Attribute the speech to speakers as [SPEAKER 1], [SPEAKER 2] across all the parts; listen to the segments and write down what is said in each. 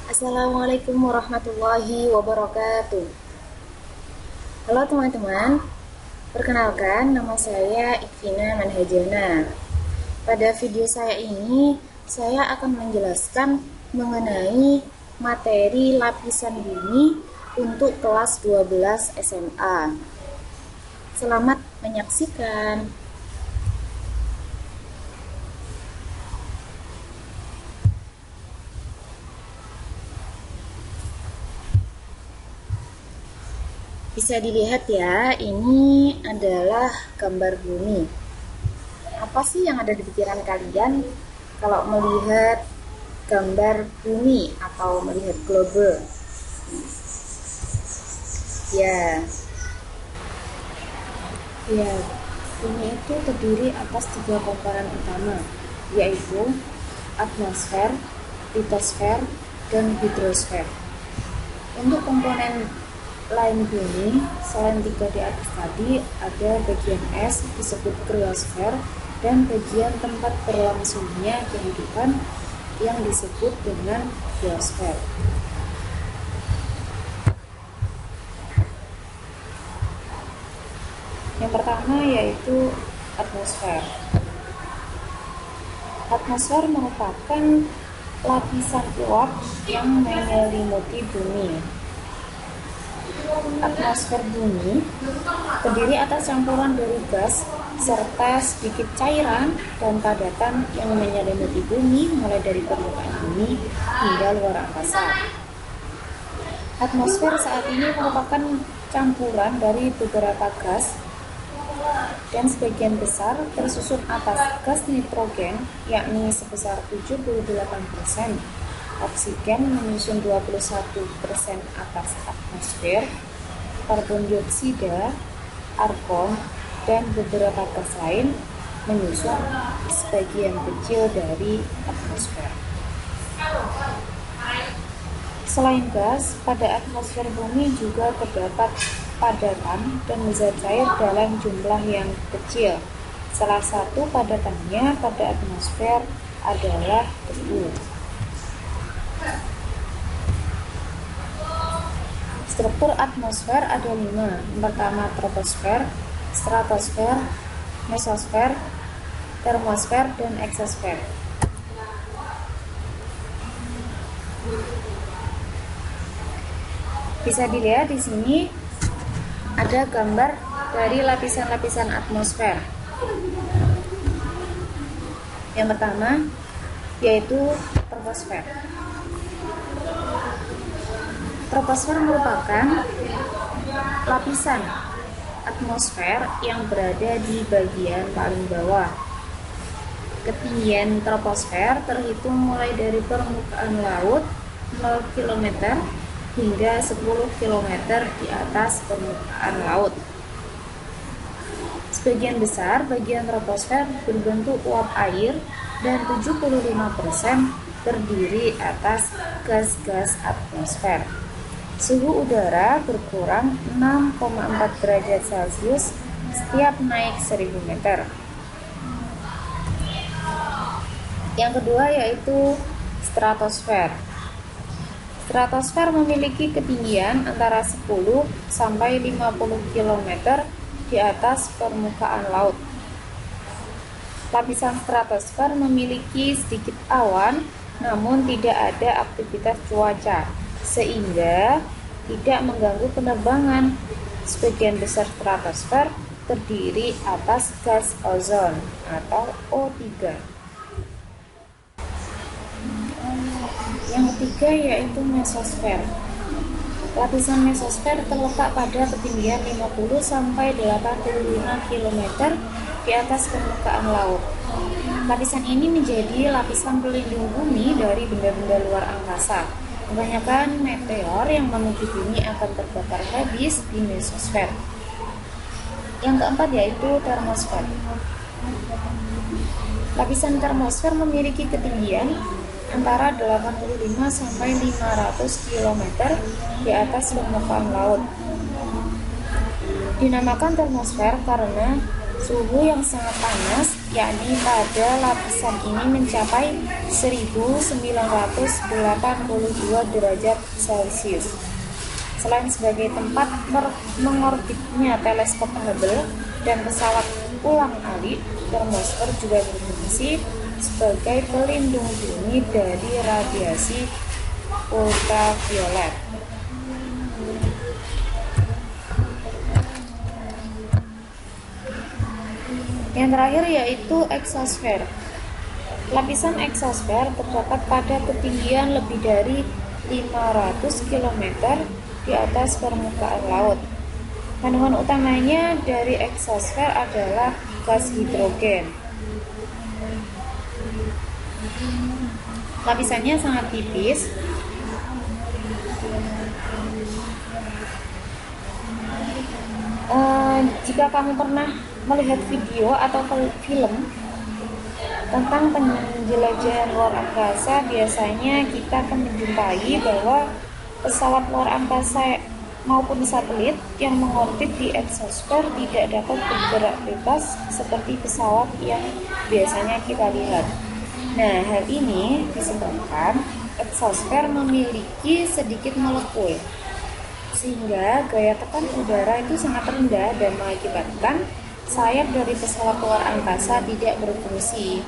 [SPEAKER 1] Assalamualaikum warahmatullahi wabarakatuh. Halo teman-teman, perkenalkan nama saya Ikvina Manhajana. Pada video saya ini, saya akan menjelaskan mengenai materi lapisan bumi untuk kelas 12 SMA. Selamat menyaksikan. Bisa dilihat ya, ini adalah gambar bumi. Apa sih yang ada di pikiran kalian kalau melihat gambar bumi atau melihat globe? Ya, bumi itu terdiri atas 3 komponen utama, yaitu atmosfer, litosfer, dan hidrosfer. Untuk komponen lain bumi, selain 3 di atas tadi, ada bagian es disebut kriosfer dan bagian tempat berlangsungnya kehidupan yang disebut dengan biosfer. Yang pertama yaitu atmosfer. Atmosfer merupakan lapisan uap yang menyelimuti bumi. Atmosfer bumi terdiri atas campuran dari gas serta sedikit cairan dan padatan yang menyelimuti bumi mulai dari permukaan bumi hingga luar angkasa. Atmosfer saat ini merupakan campuran dari beberapa gas dan sebagian besar tersusun atas gas nitrogen yakni sebesar 78%. Oksigen menyusun 21% atas atmosfer, karbon dioksida, argon, dan beberapa gas lain menyusun sebagian kecil dari atmosfer. Selain gas, pada atmosfer bumi juga terdapat padatan dan zat cair dalam jumlah yang kecil. Salah satu padatannya pada atmosfer adalah debu. Struktur atmosfer ada 5. Yang pertama troposfer, stratosfer, mesosfer, termosfer, dan eksosfer. Bisa dilihat di sini ada gambar dari lapisan-lapisan atmosfer. Yang pertama yaitu troposfer. Troposfer merupakan lapisan atmosfer yang berada di bagian paling bawah. Ketinggian troposfer terhitung mulai dari permukaan laut 0 km hingga 10 km di atas permukaan laut. Sebagian besar bagian troposfer berbentuk uap air dan 75% terdiri atas gas-gas atmosfer. Suhu udara berkurang 6,4 derajat Celcius setiap naik 1000 meter. Yang kedua yaitu stratosfer. Stratosfer memiliki ketinggian antara 10 sampai 50 km di atas permukaan laut. Lapisan stratosfer memiliki sedikit awan, namun tidak ada aktivitas cuaca, sehingga tidak mengganggu penerbangan. Sebagian besar stratosfer terdiri atas gas ozon atau O3. Yang ketiga yaitu mesosfer. Lapisan mesosfer terletak pada ketinggian 50 sampai 85 km di atas permukaan laut. Lapisan ini menjadi lapisan pelindung bumi dari benda-benda luar angkasa. Kebanyakan meteor yang menuju bumi akan terbakar habis di mesosfer. Yang keempat yaitu termosfer. Lapisan termosfer memiliki ketinggian antara 85 sampai 500 km di atas permukaan laut. Dinamakan termosfer karena Suhu yang sangat panas, yakni pada lapisan ini mencapai 1982 derajat Celcius. Selain sebagai tempat mengorbitnya teleskop Hubble dan pesawat ulang-alik, termosfer juga berfungsi sebagai pelindung bumi dari radiasi ultraviolet. Yang terakhir yaitu eksosfer. Lapisan eksosfer terdapat pada ketinggian lebih dari 500 km di atas permukaan laut. Kandungan utamanya dari eksosfer adalah gas hidrogen. Lapisannya sangat tipis. Jika kamu pernah melihat video atau film tentang penjelajahan luar angkasa, biasanya kita akan menjumpai bahwa pesawat luar angkasa maupun satelit yang mengorbit di eksosfer tidak dapat bergerak bebas seperti pesawat yang biasanya kita lihat. Nah, hal ini disebabkan eksosfer memiliki sedikit molekul, sehingga gaya tekan udara itu sangat rendah dan mengakibatkan sayap dari pesawat luar angkasa tidak berfungsi,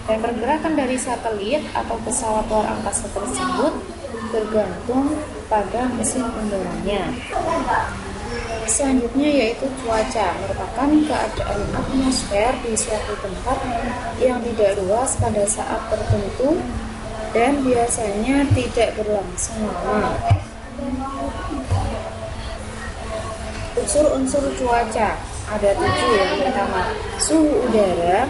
[SPEAKER 1] dan pergerakan dari satelit atau pesawat luar angkasa tersebut bergantung pada mesin udaranya. Selanjutnya yaitu cuaca, merupakan keadaan atmosfer di suatu tempat yang tidak luas pada saat tertentu dan biasanya tidak berlangsung lama. Unsur-unsur cuaca ada 7. Yang pertama, suhu udara,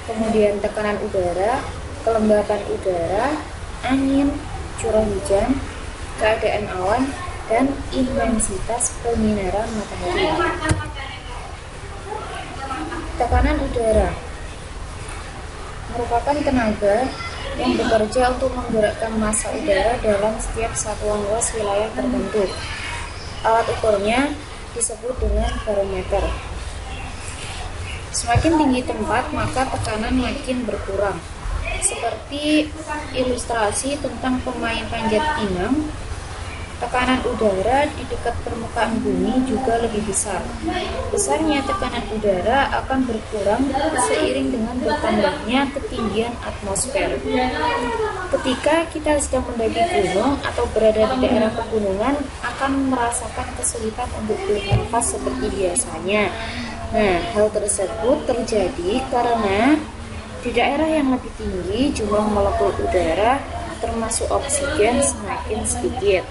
[SPEAKER 1] kemudian tekanan udara, kelembapan udara, angin, curah hujan, keadaan awan, dan intensitas penyinaran matahari. Tekanan udara merupakan tenaga yang bekerja untuk menggerakkan massa udara dalam setiap satuan luas wilayah tertentu. Alat ukurnya disebut dengan barometer. Semakin tinggi tempat, maka tekanan makin berkurang. Seperti ilustrasi tentang pemain panjat pinang, tekanan udara di dekat permukaan bumi juga lebih besar. Besarnya tekanan udara akan berkurang seiring dengan bertambahnya ketinggian atmosfer. Ketika kita sedang mendaki gunung atau berada di daerah pegunungan, akan merasakan kesulitan untuk bernafas seperti biasanya. Nah, hal tersebut terjadi karena di daerah yang lebih tinggi jumlah molekul udara termasuk oksigen semakin sedikit.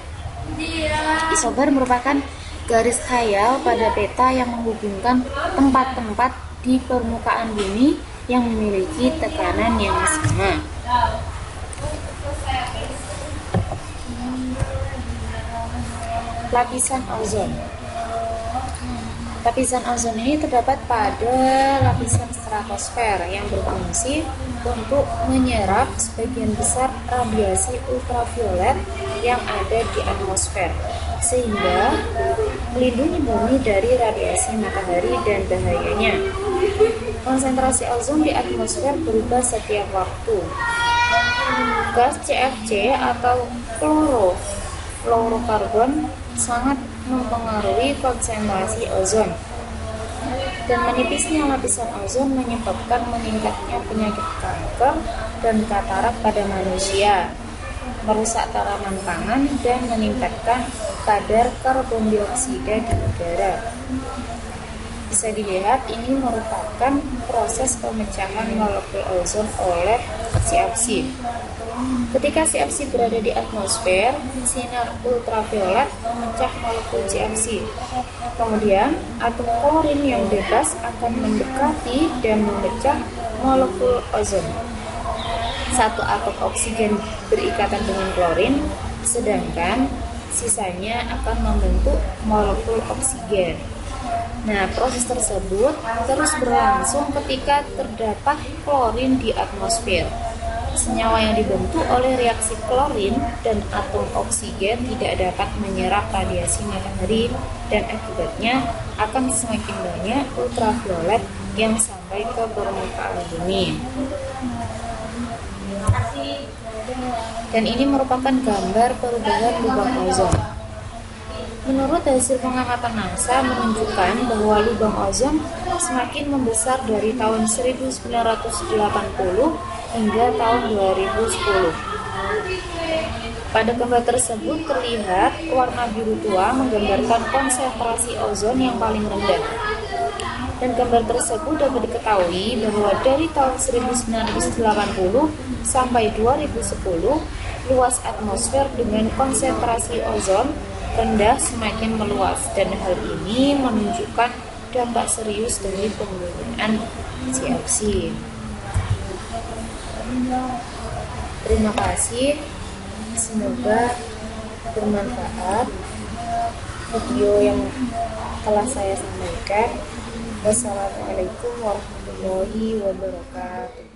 [SPEAKER 1] Isobar merupakan garis khayal pada peta yang menghubungkan tempat-tempat di permukaan bumi yang memiliki tekanan yang sama. Lapisan ozon. Lapisan ozon ini terdapat pada lapisan stratosfer yang berfungsi untuk menyerap sebagian besar radiasi ultraviolet yang ada di atmosfer, sehingga melindungi bumi dari radiasi matahari dan bahayanya. Konsentrasi ozon di atmosfer berubah setiap waktu. Gas CFC atau fluorokarbon sangat mempengaruhi konsentrasi ozon, dan menipisnya lapisan ozon menyebabkan meningkatnya penyakit kanker dan katarak pada manusia, merusak tanaman pangan, dan meningkatkan kadar karbon dioksida di udara. Bisa dilihat ini merupakan proses pemecahan molekul ozon oleh CFC. Ketika CFC berada di atmosfer, sinar ultraviolet memecah molekul CFC. Kemudian, atom klorin yang bebas akan mendekati dan memecah molekul ozon. Satu atom oksigen berikatan dengan klorin, sedangkan sisanya akan membentuk molekul oksigen. Nah, proses tersebut terus berlangsung ketika terdapat klorin di atmosfer. Senyawa yang dibentuk oleh reaksi klorin dan atom oksigen tidak dapat menyerap radiasi matahari, dan akibatnya akan semakin banyak ultraviolet yang sampai ke permukaan bumi. Dan ini merupakan gambar perubahan lubang ozon. Menurut hasil pengamatan NASA menunjukkan bahwa lubang ozon semakin membesar dari tahun 1980 hingga tahun 2010. Pada gambar tersebut terlihat warna biru tua menggambarkan konsentrasi ozon yang paling rendah. Dan gambar tersebut dapat diketahui bahwa dari tahun 1980 sampai 2010, luas atmosfer dengan konsentrasi ozon rendah semakin meluas, dan hal ini menunjukkan dampak serius dari penggunaan CFC. Terima kasih, semoga bermanfaat video yang telah saya sampaikan. Wassalamualaikum warahmatullahi wabarakatuh.